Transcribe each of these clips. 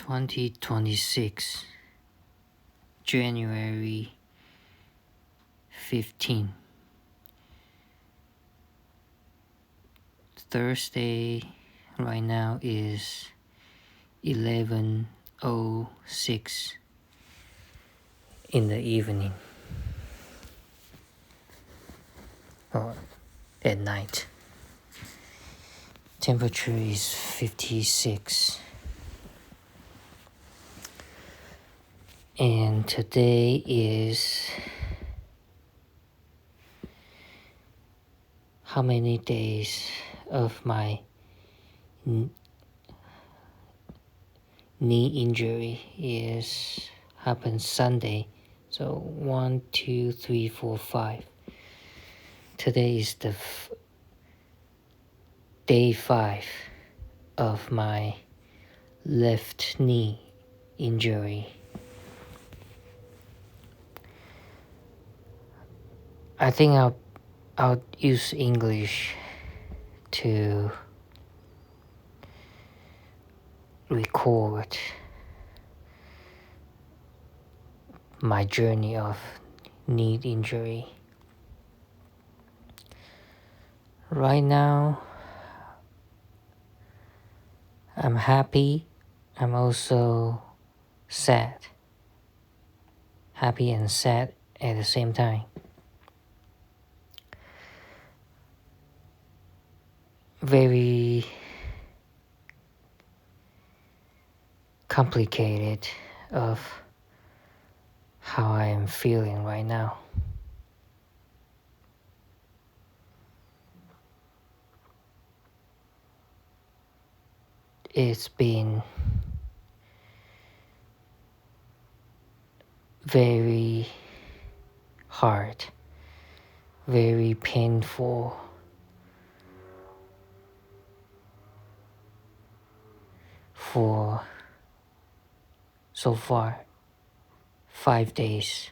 2026 January 15. Thursday right now is 11:06 in the evening or at night. Temperature is 56. And today is how many days of my knee injury is happened Sunday. So 1, 2, 3, 4, 5. Today is the day 5 of my left knee injury. I think I'll use English to record my journey of knee injury. Right now, I'm happy. I'm also sad. Happy and sad at the same time. Very complicated of how I am feeling right now. It's been very hard, very painful for so far 5 days.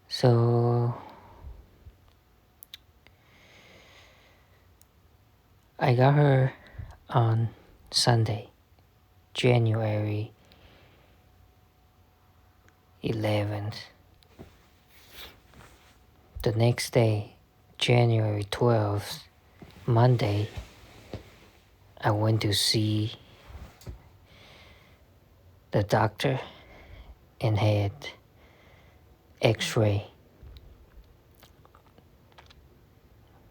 So I got her on Sunday, January 11th. The next day, January 12th, Monday, I went to see the doctor and had X-ray.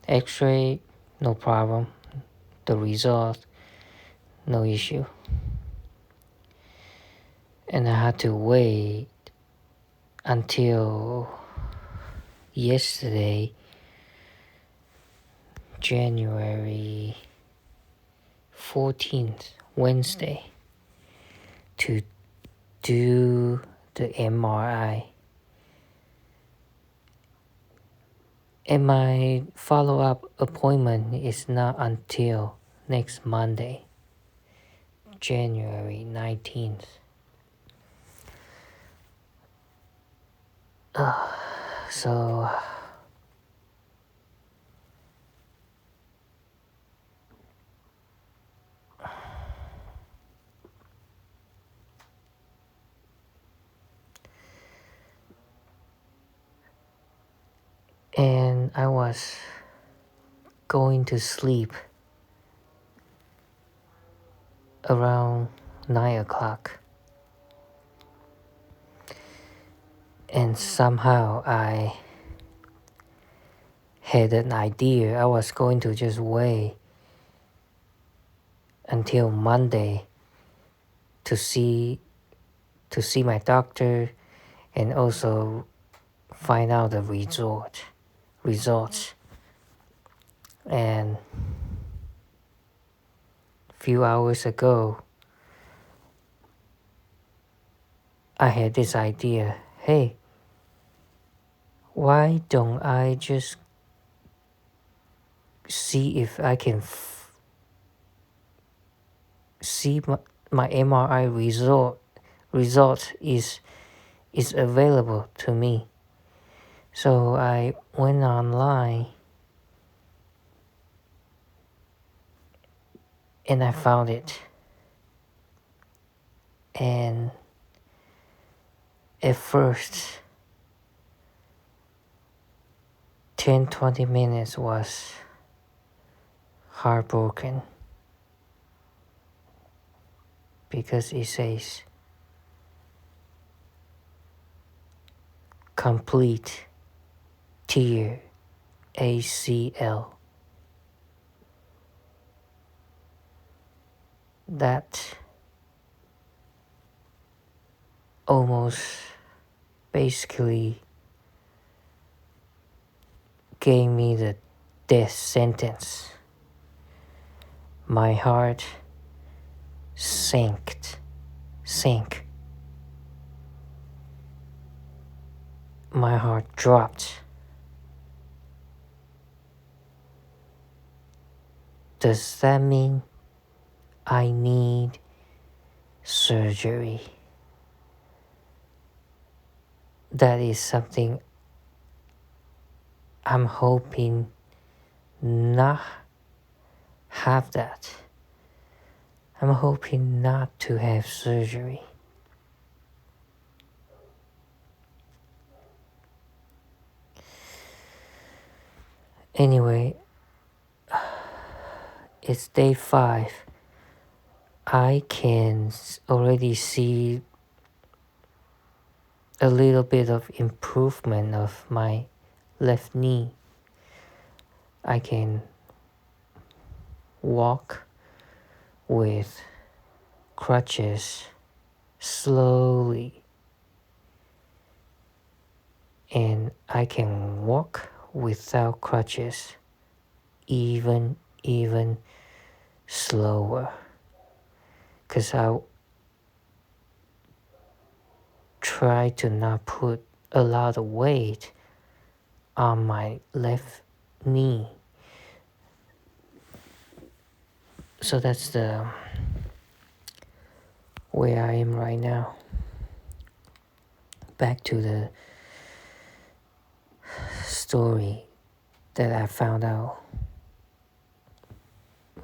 X-ray, no problem. The result, no issue. And I had to wait until yesterday, January 14th, Wednesday, to do the MRI. And my follow-up appointment is not until next Monday, January 19th. So and I was going to sleep around 9 o'clock. And somehow I had an idea. I was going to just wait until Monday to see my doctor and also find out the results. And a few hours ago, I had this idea. Hey, why don't I just see if I can see my MRI result is available to me. So I went online and I found it. And at first, 10-20 minutes was heartbroken because it says complete tear ACL. That almost basically gave me the death sentence. My heart sank. My heart dropped. Does that mean I need surgery? That is something I'm hoping not have that. I'm hoping not to have surgery. Anyway, it's day 5. I can already see a little bit of improvement of my left knee. I can walk with crutches slowly, and I can walk without crutches even slower, because I try to not put a lot of weight on my left knee. So that's the where I am right now. Back to the story that I found out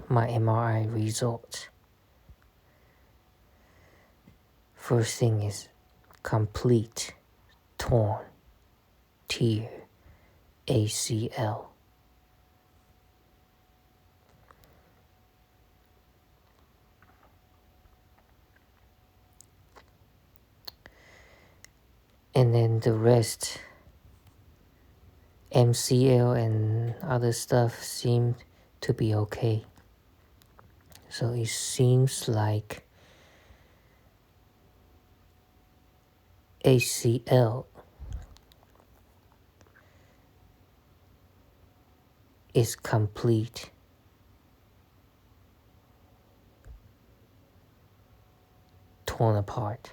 my MRI results. First thing is complete torn tear ACL. And then the rest, MCL and other stuff, seemed to be okay. So it seems like ACL is complete. Torn apart.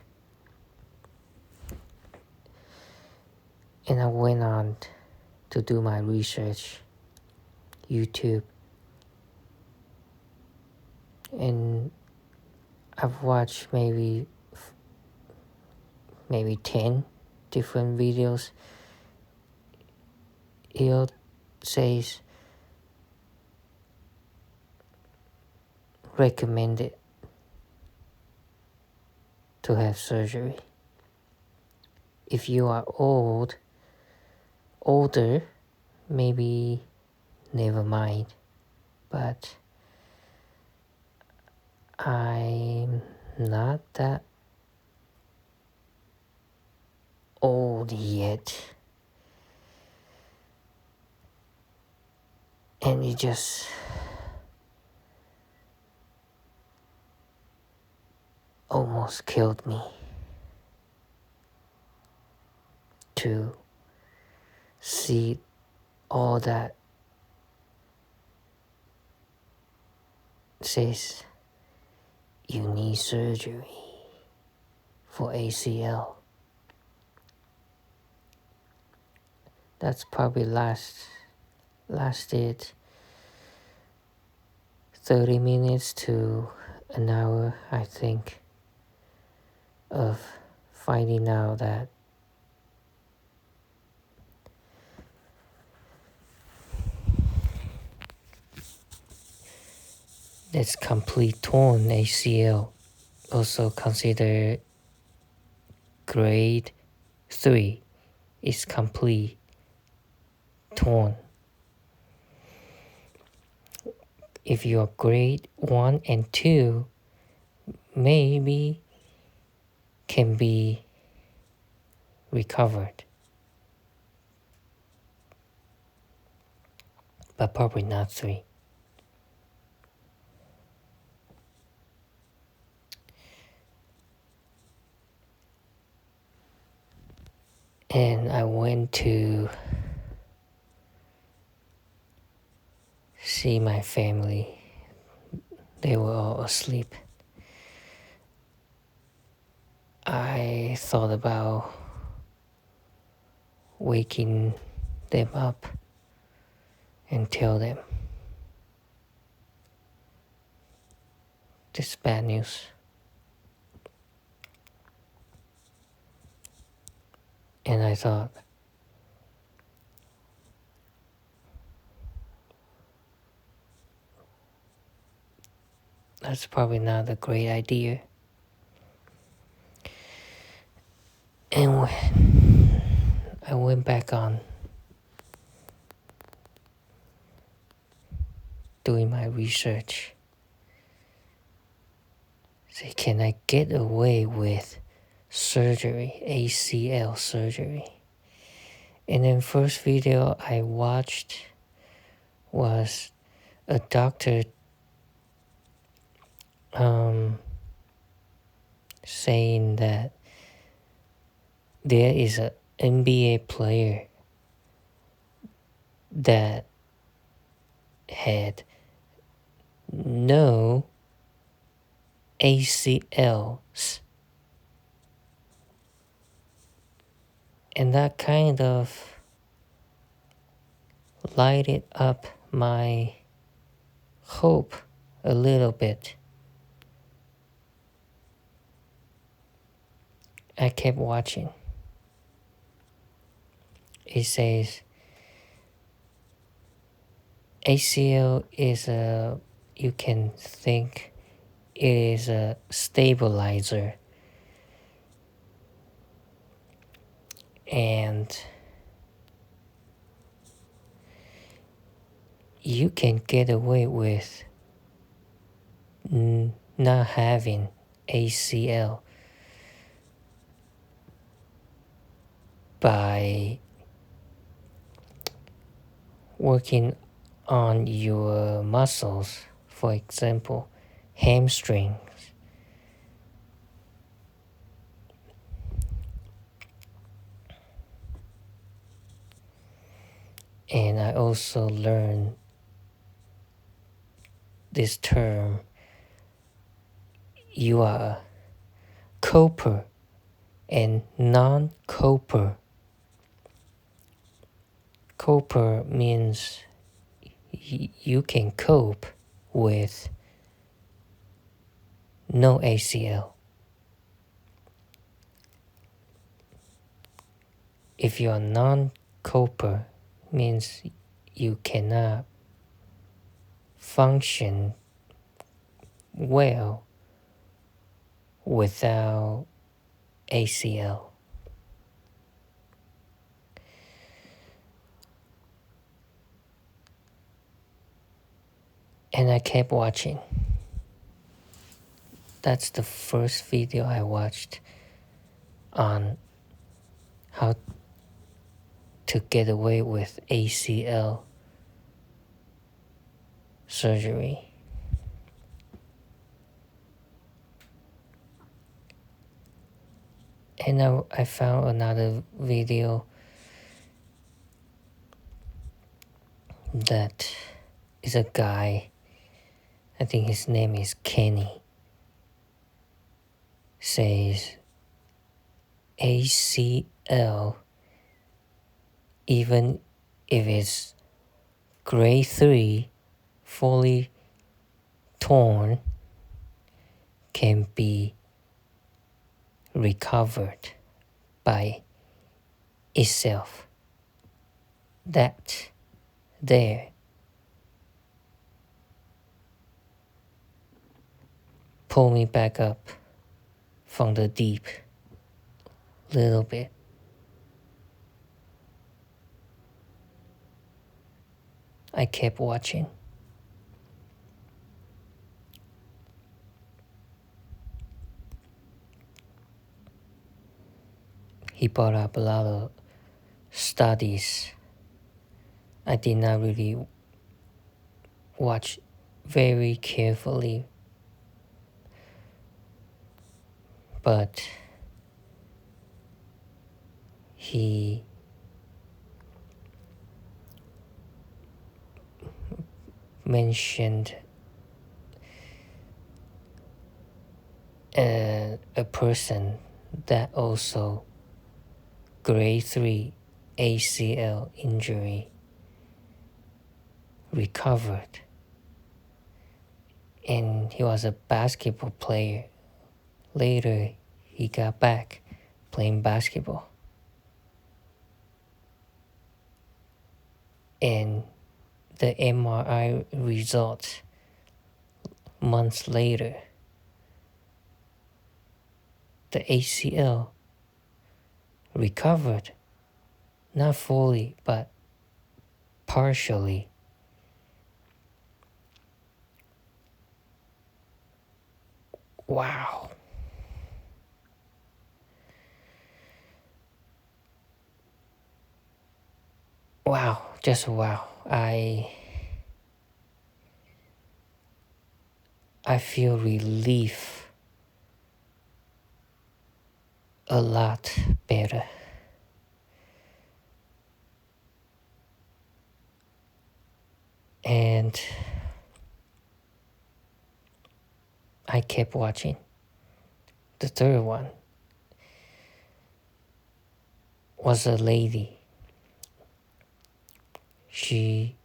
And I went on to do my research, YouTube, and I've watched maybe 10 different videos. It says recommended to have surgery. If you are older, maybe never mind. But I'm not that old yet. And it just almost killed me to see all that says you need surgery for ACL. That's probably lasted 30 minutes to an hour, I think, of finding out that That's complete torn ACL, also considered grade 3, is complete torn. If you're grade 1 and 2, maybe can be recovered, but probably not 3. And I went to see my family. They were all asleep. I thought about waking them up and tell them this bad news. And I thought, that's probably not a great idea. And when I went back on doing my research, say, can I get away with surgery, ACL surgery? And then first video I watched was a doctor saying that there is an NBA player that had no ACLs, and that kind of lighted up my hope a little bit. I kept watching. It says ACL is you can think it is a stabilizer, and you can get away with not having ACL by working on your muscles, for example, hamstrings. And I also learned this term, you are coper and non-coper. Coper means you can cope with no ACL. If you're non-coper, means you cannot function well without ACL. And I kept watching. That's the first video I watched on how to get away with ACL surgery. And I found another video that is a guy, I think his name is Kenny, says ACL, even if it's grade 3, fully torn, can be recovered by itself. That there pull me back up from the deep little bit. I kept watching. He brought up a lot of studies. I did not really watch very carefully, but he mentioned a person that also grade 3 ACL injury recovered, and he was a basketball player. Later he got back playing basketball, and the MRI results months later, the ACL recovered, not fully but partially. Wow. Wow, just wow. I feel relief a lot better. And I kept watching. The third one was a lady. She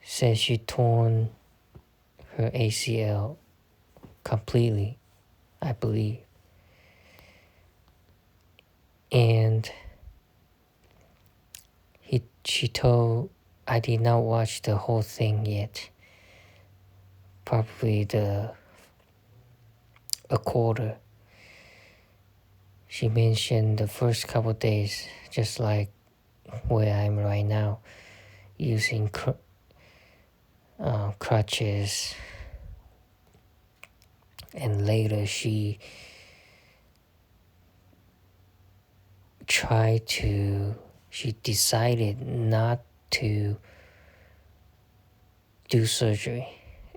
said she torn her ACL completely, I believe. And she told, I did not watch the whole thing yet. Probably a quarter. She mentioned the first couple days, just like where I'm right now, using crutches. And later she decided not to do surgery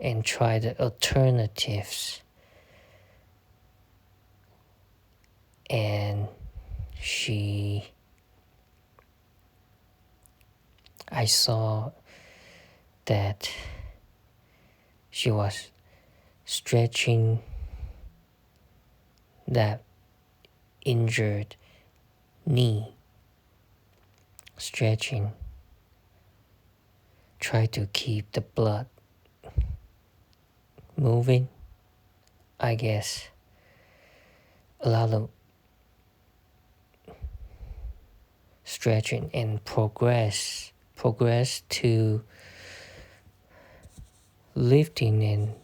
and try the alternatives. And I saw that she was stretching that injured knee, stretching, try to keep the blood moving, I guess. A lot of stretching and progress to lifting and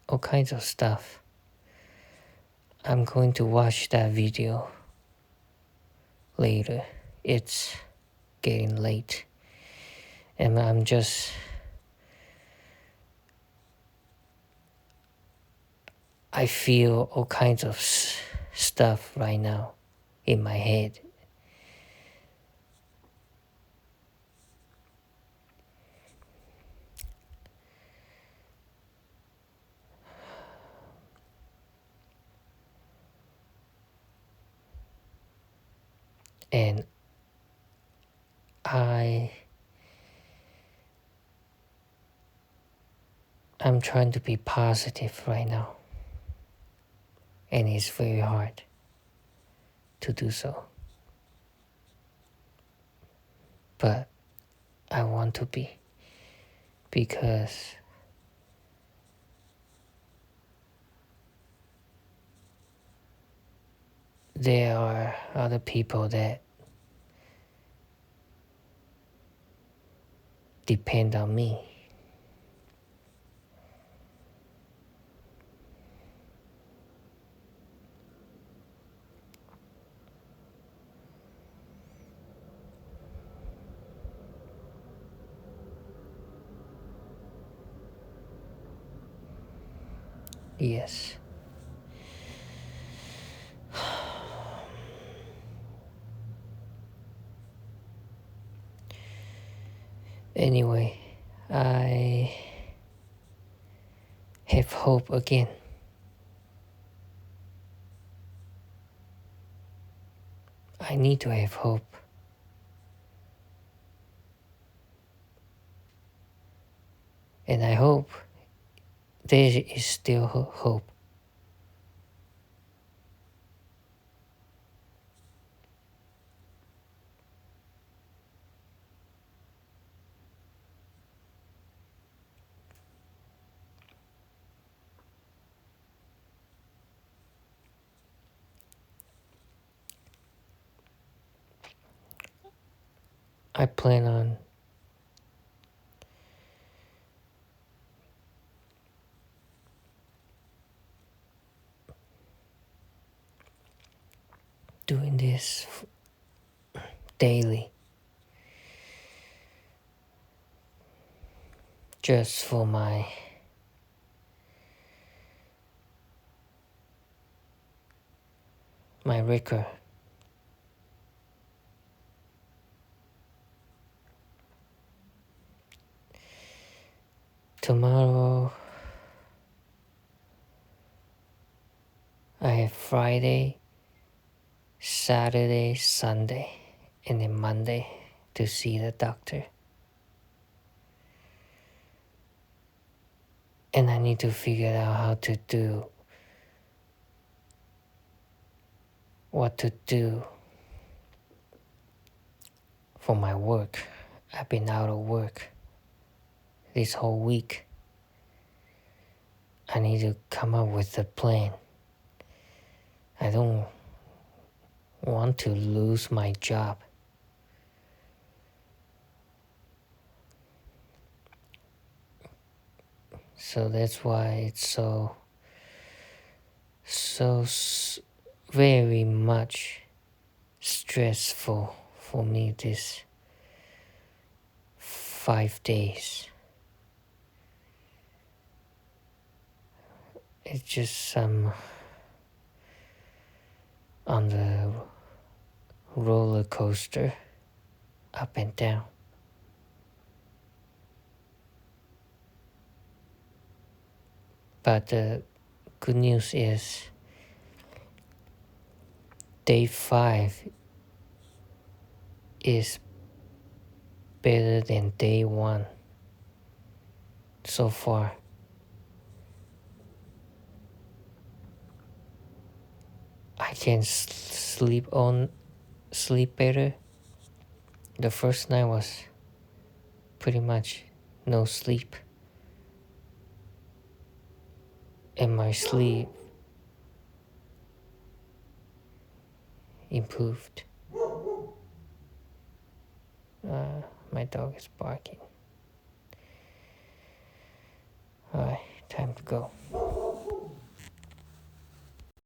all kinds of stuff. I'm going to watch that video later. It's getting late, and I feel all kinds of stuff right now in my head. And I'm trying to be positive right now, and it's very hard to do so. But I want to be, because there are other people that depend on me. Yes. Anyway, I have hope again. I need to have hope. And I hope there is still hope. I plan on doing this daily, just for my record. Tomorrow I have Friday, Saturday, Sunday, and then Monday to see the doctor. And I need to figure out how to do what to do for my work. I've been out of work this whole week. I need to come up with a plan. I don't want to lose my job. So that's why it's so very much stressful for me this 5 days. It's just on the roller coaster, up and down. But the good news is day 5 is better than day 1 so far. I can sleep better. The first night was pretty much no sleep, and my sleep improved. My dog is barking. Alright, time to go.